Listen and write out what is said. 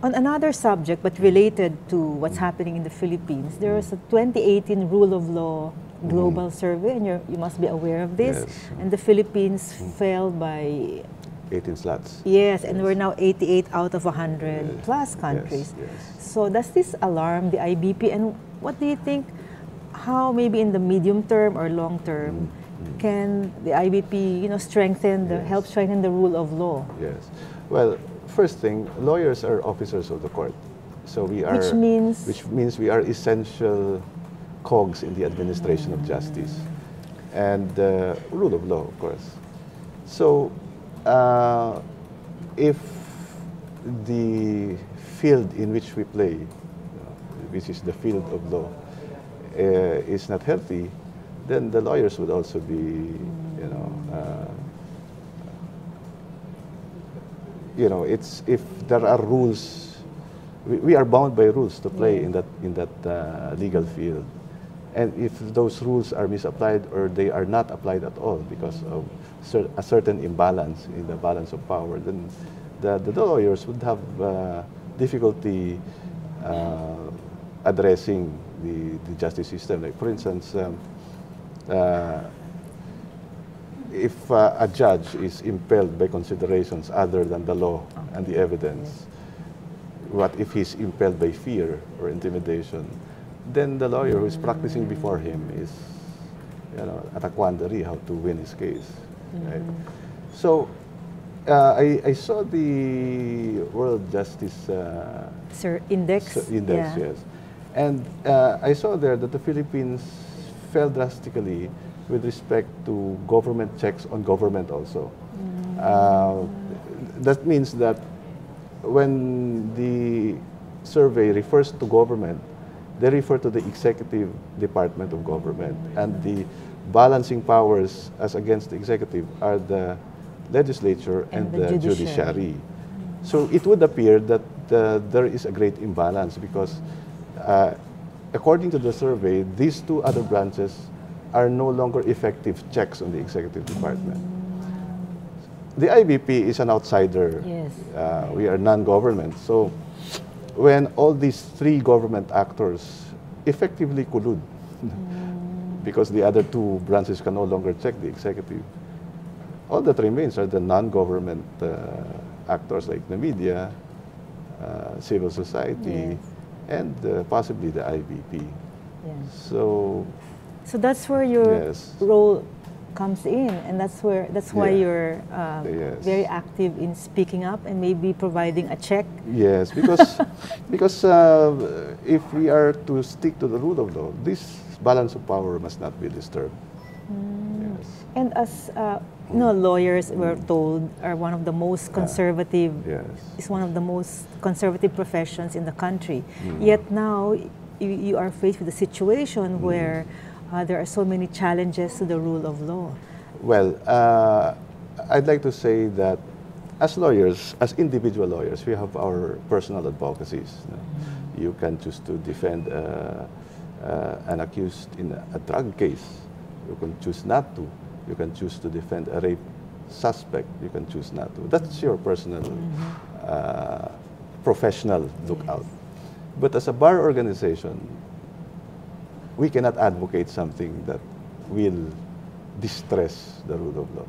On another subject, but related to what's happening in the Philippines, there was a 2018 Rule of Law Global Survey, and you must be aware of this. Yes. And the Philippines fell by 18 slots. yes, and we're now 88 out of 100 Yes. plus countries. Yes, yes. So does this alarm the IBP? And what do you think? How maybe in the medium term or long term can the IBP, strengthen help strengthen the rule of law? Yes. Well, first thing, lawyers are officers of the court. So we are, Which means we are essential cogs in the administration of justice and rule of law, of course. So if the field in which we play, which is the field of law, is not healthy, then the lawyers would also be, it's if there are rules, we are bound by rules to play in that legal field, and if those rules are misapplied or they are not applied at all because of a certain imbalance in the balance of power, then the lawyers would have difficulty addressing the justice system. Like, for instance, if a judge is impelled by considerations other than the law and the evidence, what if he's impelled by fear or intimidation? Then the lawyer who is practicing before him is, at a quandary how to win his case. Right? So I saw the World Justice Index. Yes. And I saw there that the Philippines fell drastically with respect to government checks on government also. That means that when the survey refers to government, they refer to the executive department of government, and the balancing powers as against the executive are the legislature and the judiciary. So it would appear that there is a great imbalance because according to the survey, these two other branches are no longer effective checks on the executive department. The IBP is an outsider. Yes. We are non-government. So when all these three government actors effectively collude, because the other two branches can no longer check the executive, all that remains are the non-government actors like the media, civil society, and possibly the IBP. Yes. So that's where your role comes in, and that's why you're very active in speaking up and maybe providing a check. Yes, because if we are to stick to the rule of law, this balance of power must not be disturbed. Yes. And as lawyers, we're told, are one of the most conservative. Is one of the most conservative professions in the country. Yet now, you are faced with a situation where there are so many challenges to the rule of law. Well, I'd like to say that as lawyers, as individual lawyers, we have our personal advocacies. You can choose to defend an accused in a drug case. You can choose not to. You can choose to defend a rape suspect. You can choose not to. That's your personal, professional lookout. But as a bar organization, we cannot advocate something that will distress the rule of law.